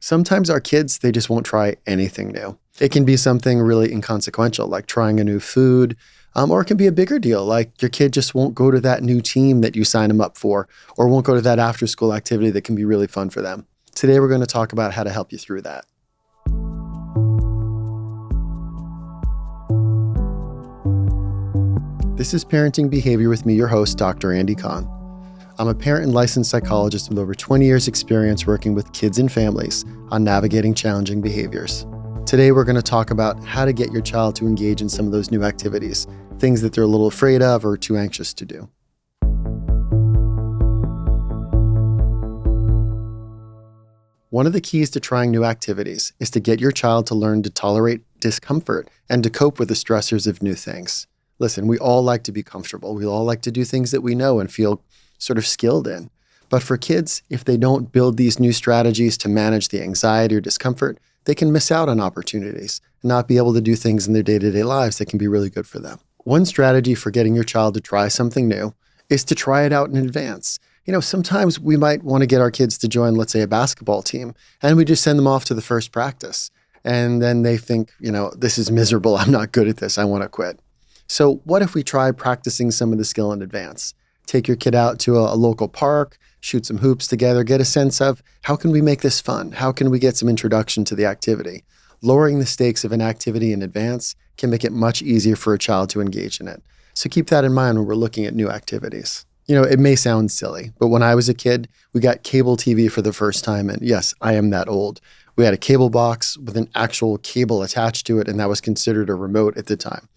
Sometimes our kids, they just won't try anything new. It can be something really inconsequential, like trying a new food, or it can be a bigger deal, like your kid just won't go to that new team that you sign them up for, or won't go to that after-school activity that can be really fun for them. Today, we're going to talk about how to help you through that. This is Parenting Behavior with me, your host, Dr. Andy Kahn. I'm a parent and licensed psychologist with over 20 years experience working with kids and families on navigating challenging behaviors. Today, we're going to talk about how to get your child to engage in some of those new activities, things that they're a little afraid of or too anxious to do. One of the keys to trying new activities is to get your child to learn to tolerate discomfort and to cope with the stressors of new things. Listen, we all like to be comfortable. We all like to do things that we know and feel sort of skilled in. But for kids, if they don't build these new strategies to manage the anxiety or discomfort, they can miss out on opportunities and not be able to do things in their day-to-day lives that can be really good for them. One strategy for getting your child to try something new is to try it out in advance. Sometimes we might want to get our kids to join, let's say, a basketball team, and we just send them off to the first practice. And then they think, this is miserable. I'm not good at this. I want to quit. So what if we try practicing some of the skill in advance? Take your kid out to a local park, shoot some hoops together, get a sense of how can we make this fun? How can we get some introduction to the activity? Lowering the stakes of an activity in advance can make it much easier for a child to engage in it. So keep that in mind when we're looking at new activities. It may sound silly, but when I was a kid, we got cable TV for the first time. And yes, I am that old. We had a cable box with an actual cable attached to it, and that was considered a remote at the time.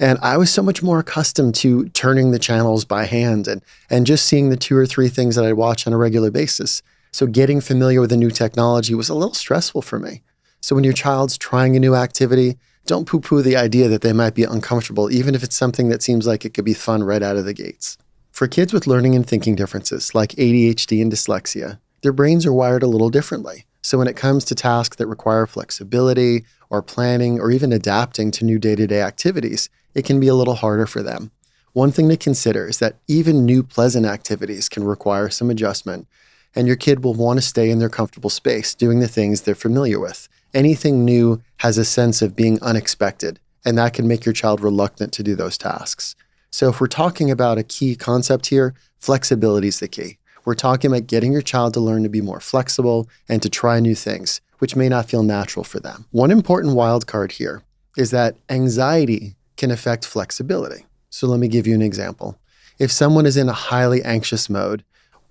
And I was so much more accustomed to turning the channels by hand and just seeing the 2 or 3 things that I'd watch on a regular basis. So getting familiar with the new technology was a little stressful for me. So when your child's trying a new activity, don't poo-poo the idea that they might be uncomfortable, even if it's something that seems like it could be fun right out of the gates. For kids with learning and thinking differences like ADHD and dyslexia, their brains are wired a little differently. So when it comes to tasks that require flexibility or planning or even adapting to new day-to-day activities, it can be a little harder for them. One thing to consider is that even new pleasant activities can require some adjustment, and your kid will want to stay in their comfortable space doing the things they're familiar with. Anything new has a sense of being unexpected, and that can make your child reluctant to do those tasks. So if we're talking about a key concept here, flexibility is the key. We're talking about getting your child to learn to be more flexible and to try new things, which may not feel natural for them. One important wild card here is that anxiety can affect flexibility. So let me give you an example. If someone is in a highly anxious mode,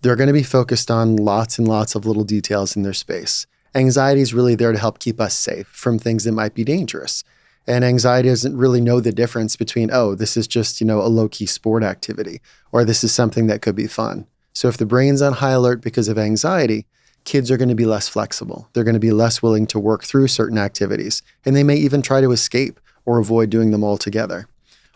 they're going to be focused on lots and lots of little details in their space. Anxiety is really there to help keep us safe from things that might be dangerous. And anxiety doesn't really know the difference between, this is just, a low-key sport activity, or this is something that could be fun. So if the brain's on high alert because of anxiety, kids are going to be less flexible. They're going to be less willing to work through certain activities, and they may even try to escape or avoid doing them altogether.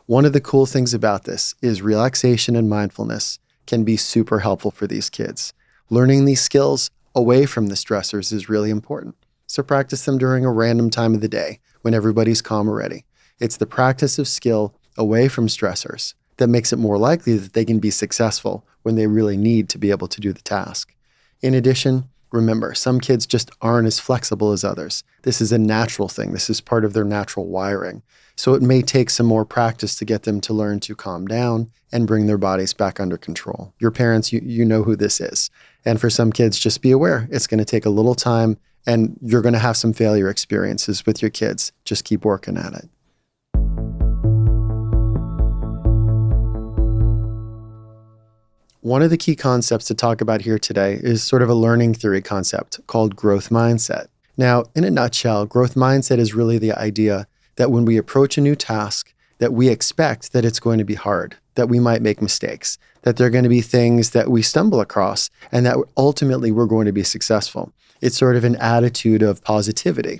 One of the cool things about this is relaxation and mindfulness can be super helpful for these kids. Learning these skills away from the stressors is really important. So practice them during a random time of the day when everybody's calm already. It's the practice of skill away from stressors that makes it more likely that they can be successful when they really need to be able to do the task. In addition, remember, some kids just aren't as flexible as others. This is a natural thing. This is part of their natural wiring. So it may take some more practice to get them to learn to calm down and bring their bodies back under control. Your parents, you know who this is. And for some kids, just be aware. It's going to take a little time, and you're going to have some failure experiences with your kids. Just keep working at it. One of the key concepts to talk about here today is sort of a learning theory concept called growth mindset. Now, in a nutshell, growth mindset is really the idea that when we approach a new task, that we expect that it's going to be hard, that we might make mistakes, that there are going to be things that we stumble across, and that ultimately we're going to be successful. It's sort of an attitude of positivity.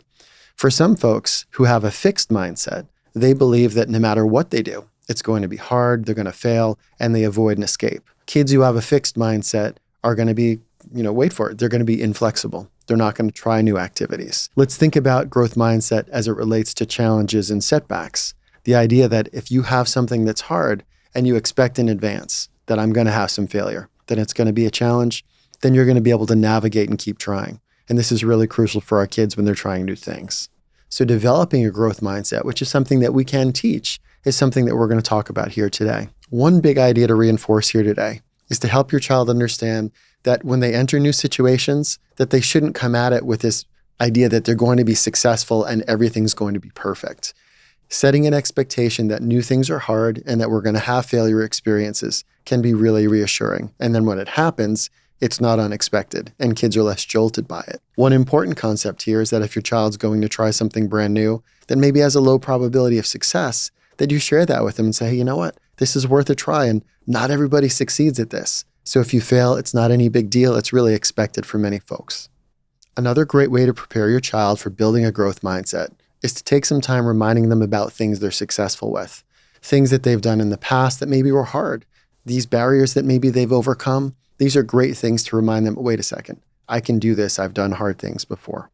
For some folks who have a fixed mindset, they believe that no matter what they do, it's going to be hard, they're going to fail, and they avoid an escape. Kids who have a fixed mindset are going to be, wait for it, they're going to be inflexible. They're not going to try new activities. Let's think about growth mindset as it relates to challenges and setbacks. The idea that if you have something that's hard and you expect in advance that I'm going to have some failure, that it's going to be a challenge, then you're going to be able to navigate and keep trying. And this is really crucial for our kids when they're trying new things. So developing a growth mindset, which is something that we can teach, is something that we're going to talk about here today. One big idea to reinforce here today is to help your child understand that when they enter new situations, that they shouldn't come at it with this idea that they're going to be successful and everything's going to be perfect. Setting an expectation that new things are hard and that we're going to have failure experiences can be really reassuring. And then when it happens, it's not unexpected and kids are less jolted by it. One important concept here is that if your child's going to try something brand new that maybe has a low probability of success, that you share that with them and say, hey, you know what? This is worth a try and not everybody succeeds at this. So if you fail, it's not any big deal. It's really expected for many folks. Another great way to prepare your child for building a growth mindset is to take some time reminding them about things they're successful with, things that they've done in the past that maybe were hard, these barriers that maybe they've overcome. These are great things to remind them, wait a second, I can do this. I've done hard things before.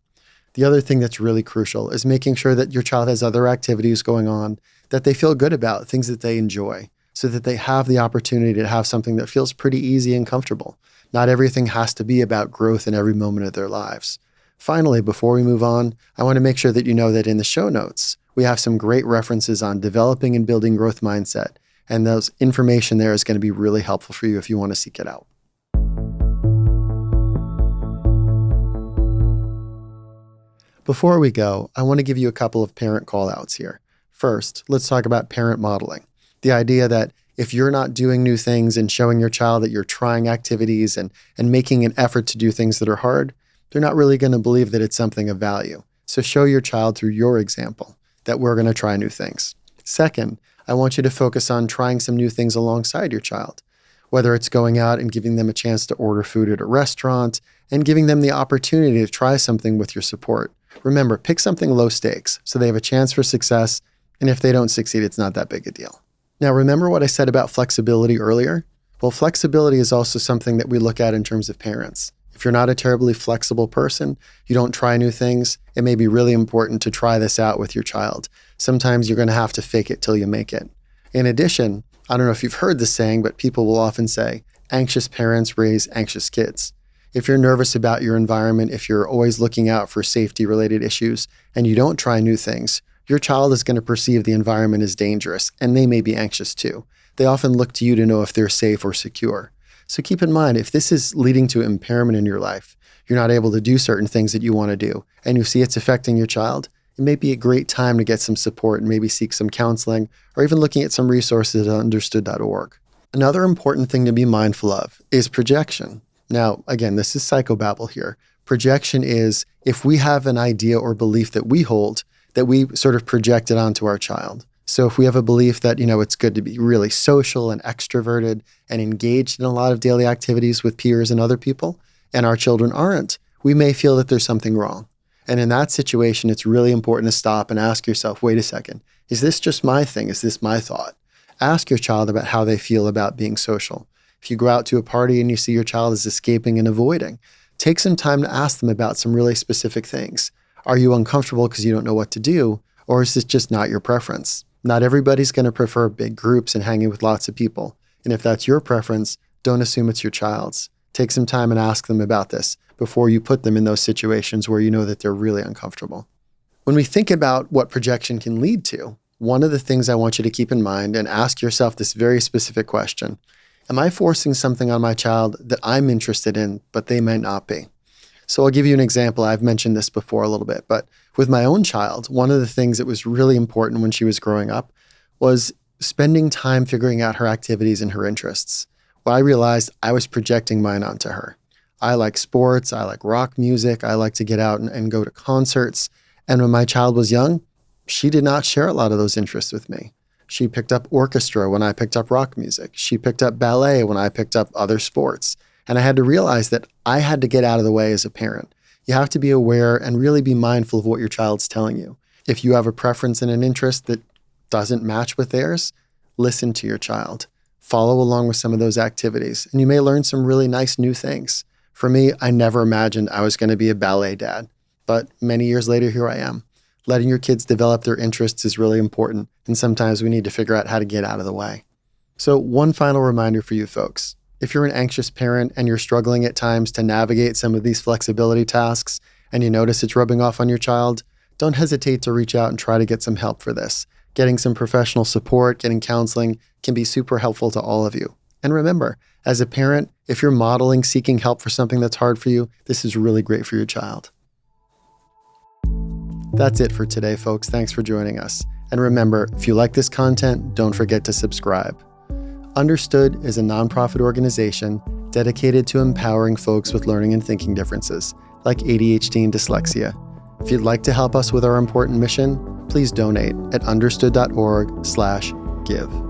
The other thing that's really crucial is making sure that your child has other activities going on that they feel good about, things that they enjoy, so that they have the opportunity to have something that feels pretty easy and comfortable. Not everything has to be about growth in every moment of their lives. Finally, before we move on, I want to make sure that you know that in the show notes, we have some great references on developing and building growth mindset, and those information there is going to be really helpful for you if you want to seek it out. Before we go, I want to give you a couple of parent call-outs here. First, let's talk about parent modeling. The idea that if you're not doing new things and showing your child that you're trying activities and making an effort to do things that are hard, they're not really going to believe that it's something of value. So show your child through your example that we're going to try new things. Second, I want you to focus on trying some new things alongside your child, whether it's going out and giving them a chance to order food at a restaurant and giving them the opportunity to try something with your support. Remember, pick something low stakes so they have a chance for success, and if they don't succeed, it's not that big a deal. Now, remember what I said about flexibility earlier? Well, flexibility is also something that we look at in terms of parents. If you're not a terribly flexible person, you don't try new things, it may be really important to try this out with your child. Sometimes you're going to have to fake it till you make it. In addition, I don't know if you've heard this saying, but people will often say, anxious parents raise anxious kids. If you're nervous about your environment, if you're always looking out for safety-related issues, and you don't try new things, your child is going to perceive the environment as dangerous, and they may be anxious too. They often look to you to know if they're safe or secure. So keep in mind, if this is leading to impairment in your life, you're not able to do certain things that you want to do, and you see it's affecting your child, it may be a great time to get some support and maybe seek some counseling, or even looking at some resources at understood.org. Another important thing to be mindful of is projection. Now, again, this is psychobabble here. Projection is if we have an idea or belief that we hold, that we sort of project it onto our child. So if we have a belief that, it's good to be really social and extroverted and engaged in a lot of daily activities with peers and other people, and our children aren't, we may feel that there's something wrong. And in that situation, it's really important to stop and ask yourself, wait a second, is this just my thing? Is this my thought? Ask your child about how they feel about being social. If you go out to a party and you see your child is escaping and avoiding, take some time to ask them about some really specific things. Are you uncomfortable because you don't know what to do? Or is this just not your preference? Not everybody's going to prefer big groups and hanging with lots of people. And if that's your preference, don't assume it's your child's. Take some time and ask them about this before you put them in those situations where you know that they're really uncomfortable. When we think about what projection can lead to, one of the things I want you to keep in mind and ask yourself this very specific question: am I forcing something on my child that I'm interested in, but they might not be? So I'll give you an example. I've mentioned this before a little bit, but with my own child, one of the things that was really important when she was growing up was spending time figuring out her activities and her interests. Well, I realized I was projecting mine onto her. I like sports, I like rock music, I like to get out and go to concerts. And when my child was young, she did not share a lot of those interests with me. She picked up orchestra when I picked up rock music. She picked up ballet when I picked up other sports. And I had to realize that I had to get out of the way as a parent. You have to be aware and really be mindful of what your child's telling you. If you have a preference and an interest that doesn't match with theirs, listen to your child. Follow along with some of those activities, and you may learn some really nice new things. For me, I never imagined I was going to be a ballet dad, but many years later, here I am. Letting your kids develop their interests is really important, and sometimes we need to figure out how to get out of the way. So one final reminder for you folks. If you're an anxious parent and you're struggling at times to navigate some of these flexibility tasks and you notice it's rubbing off on your child, don't hesitate to reach out and try to get some help for this. Getting some professional support, getting counseling can be super helpful to all of you. And remember, as a parent, if you're modeling seeking help for something that's hard for you, this is really great for your child. That's it for today, folks. Thanks for joining us. And remember, if you like this content, don't forget to subscribe. Understood is a nonprofit organization dedicated to empowering folks with learning and thinking differences, like ADHD and dyslexia. If you'd like to help us with our important mission, please donate at understood.org/give.